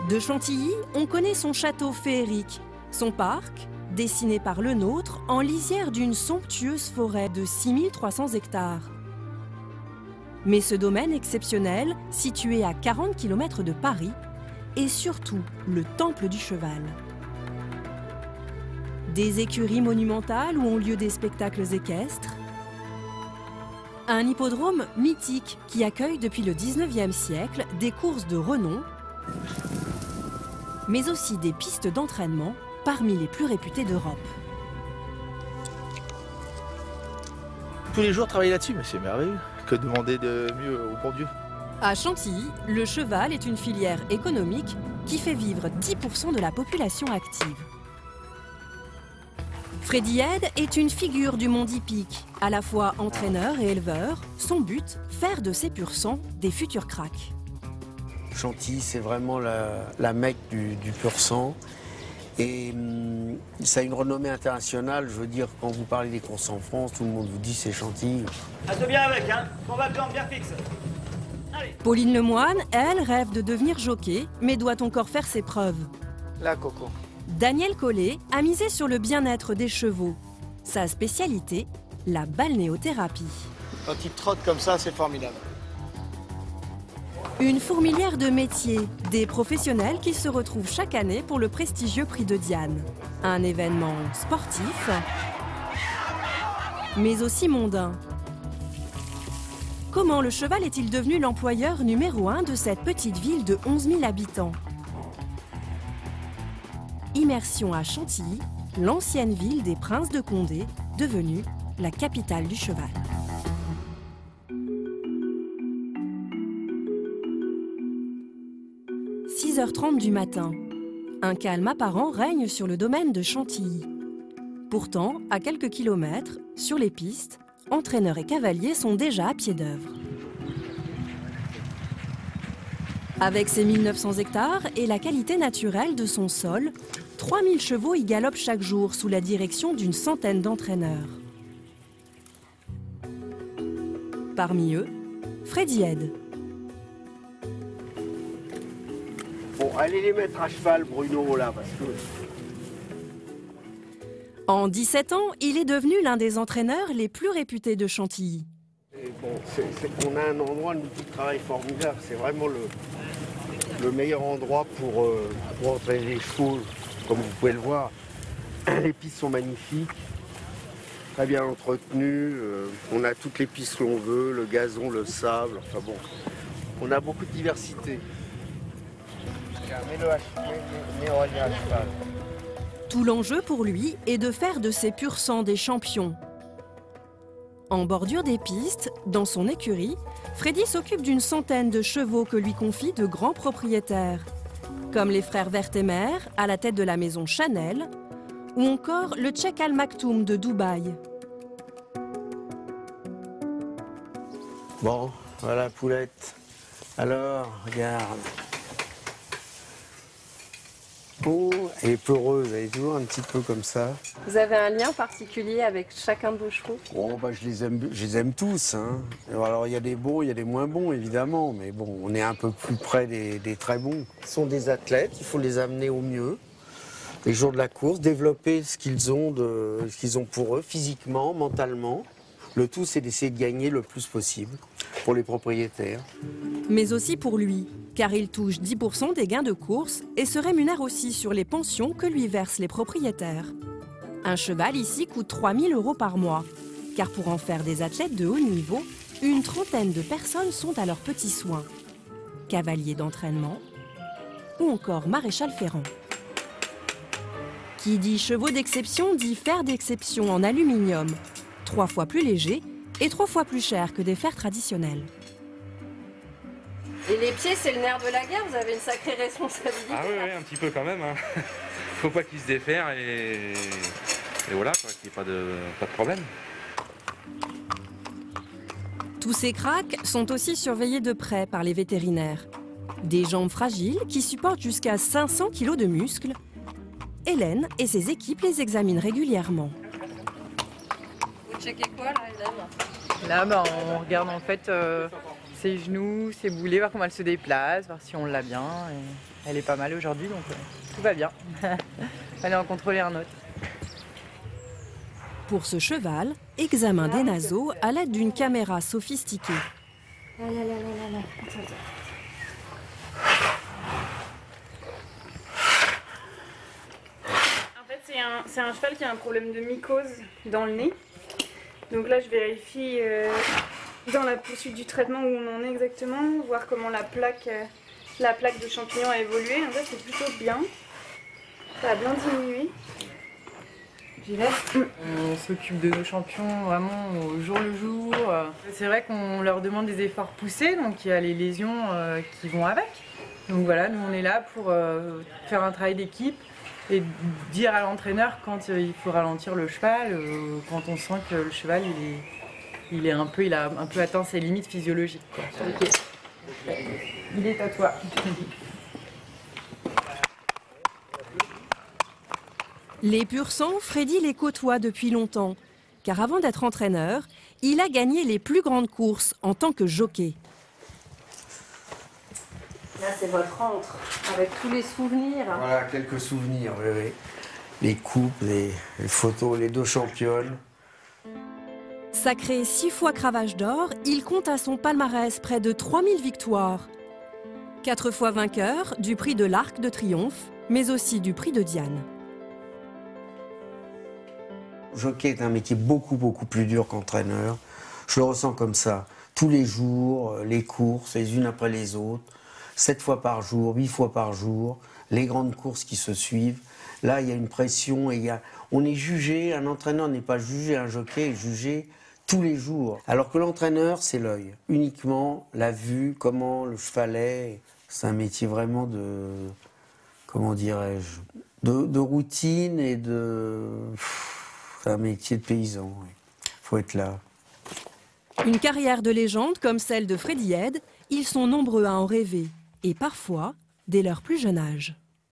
De Chantilly, on connaît son château féerique, son parc, dessiné par le nôtre en lisière d'une somptueuse forêt de 6300 hectares. Mais ce domaine exceptionnel, situé à 40 km de Paris, est surtout le temple du cheval. Des écuries monumentales où ont lieu des spectacles équestres, un hippodrome mythique qui accueille depuis le 19e siècle des courses de renom, mais aussi des pistes d'entraînement parmi les plus réputées d'Europe. Tous les jours travailler là-dessus, mais c'est merveilleux. Que demander de mieux au bon Dieu? À Chantilly, le cheval est une filière économique qui fait vivre 10% de la population active. Freddy Head est une figure du monde hippique, à la fois entraîneur et éleveur. Son but, faire de ses pur sang des futurs cracks. Chantilly, c'est vraiment la mecque du pur sang. Et ça a une renommée internationale. Je veux dire, quand vous parlez des courses en France, tout le monde vous dit c'est Chantilly. Reste bien avec, hein. On va bien fixe. Allez. Pauline Lemoine, elle, rêve de devenir jockey, mais doit encore faire ses preuves. Là, Coco. Daniel Collet a misé sur le bien-être des chevaux. Sa spécialité, la balnéothérapie. Quand ils trottent comme ça, c'est formidable. Une fourmilière de métiers, des professionnels qui se retrouvent chaque année pour le prestigieux Prix de Diane. Un événement sportif, mais aussi mondain. Comment le cheval est-il devenu l'employeur numéro 1 de cette petite ville de 11 000 habitants? Immersion à Chantilly, l'ancienne ville des princes de Condé, devenue la capitale du cheval. « 6h30 du matin. Un calme apparent règne sur le domaine de Chantilly. Pourtant, à quelques kilomètres, sur les pistes, entraîneurs et cavaliers sont déjà à pied d'œuvre. Avec ses 1900 hectares et la qualité naturelle de son sol, 3000 chevaux y galopent chaque jour sous la direction d'une centaine d'entraîneurs. Parmi eux, Freddy Head. Bon, allez les mettre à cheval, Bruno, là, parce que... En 17 ans, il est devenu l'un des entraîneurs les plus réputés de Chantilly. Et bon, c'est qu'on a un endroit, un outil de travail formidable. C'est vraiment le meilleur endroit pour entraîner les chevaux, comme vous pouvez le voir. Les pistes sont magnifiques, très bien entretenues. On a toutes les pistes que l'on veut, le gazon, le sable, enfin bon, on a beaucoup de diversité. Mets Aurélien à cheval. Tout l'enjeu pour lui est de faire de ses pur sang des champions. En bordure des pistes, dans son écurie, Freddy s'occupe d'une centaine de chevaux que lui confient de grands propriétaires, comme les frères Vertemer à la tête de la maison Chanel, ou encore le Tchèque Al Maktoum de Dubaï. Bon, voilà Poulette. Alors, regarde. Oh, elle est peureuse, elle est toujours un petit peu comme ça. Vous avez un lien particulier avec chacun de vos chevaux? Oh, bah, je les aime tous. Hein. Alors, il y a des bons, il y a des moins bons, évidemment. Mais bon, on est un peu plus près des très bons. Ce sont des athlètes, il faut les amener au mieux. Les jours de la course, développer ce qu'ils ont pour eux, physiquement, mentalement. Le tout, c'est d'essayer de gagner le plus possible pour les propriétaires. Mais aussi pour lui, car il touche 10% des gains de course et se rémunère aussi sur les pensions que lui versent les propriétaires. Un cheval ici coûte 3 000 € par mois, car pour en faire des athlètes de haut niveau, une trentaine de personnes sont à leurs petits soins. Cavaliers d'entraînement ou encore maréchal ferrant. Qui dit chevaux d'exception dit fer d'exception en aluminium, 3 fois plus léger et 3 fois plus cher que des fers traditionnels. Et les pieds, c'est le nerf de la guerre, vous avez une sacrée responsabilité. Ah oui, un petit peu quand même. Hein. Faut pas qu'ils se défaire et voilà, qu'il n'y ait pas de problème. Tous ces cracks sont aussi surveillés de près par les vétérinaires. Des jambes fragiles qui supportent jusqu'à 500 kg de muscles. Hélène et ses équipes les examinent régulièrement. Vous checkez quoi là, Hélène? Là, on regarde en fait ses genoux, ses boulets, voir comment elle se déplace, voir si on l'a bien. Elle est pas mal aujourd'hui, donc tout va bien. Allez en contrôler un autre. Pour ce cheval, examen des naseaux à l'aide d'une caméra sophistiquée. Là. Attends. En fait, c'est un cheval qui a un problème de mycose dans le nez. Donc là, je vérifie dans la poursuite du traitement où on en est exactement, voir comment la plaque de champignon a évolué. En fait, c'est plutôt bien. Ça a bien diminué. On s'occupe de nos champions vraiment au jour le jour. C'est vrai qu'on leur demande des efforts poussés, donc il y a les lésions qui vont avec. Donc voilà, nous on est là pour faire un travail d'équipe et dire à l'entraîneur quand il faut ralentir le cheval, quand on sent que le cheval il a un peu atteint ses limites physiologiques, quoi. Ok. Il est à toi. Les pur sang, Freddy les côtoie depuis longtemps, car avant d'être entraîneur, il a gagné les plus grandes courses en tant que jockey. Là, c'est votre antre, avec tous les souvenirs. Voilà, quelques souvenirs, oui. Les coupes, les photos, les 2 championnes. Sacré 6 fois Cravache d'or, il compte à son palmarès près de 3000 victoires. 4 fois vainqueur du prix de l'Arc de Triomphe, mais aussi du prix de Diane. Jockey est un métier beaucoup plus dur qu'entraîneur. Je le ressens comme ça. Tous les jours, les courses, les unes après les autres. 7 fois par jour, 8 fois par jour. Les grandes courses qui se suivent. Là, il y a une pression et on est jugé. Un entraîneur n'est pas jugé, un jockey est jugé tous les jours. Alors que l'entraîneur, c'est l'œil. Uniquement la vue, comment le cheval est. C'est un métier vraiment de... Comment dirais-je, de routine et de... C'est un métier de paysan, oui. Faut être là. Une carrière de légende comme celle de Freddy Head, ils sont nombreux à en rêver, et parfois dès leur plus jeune âge.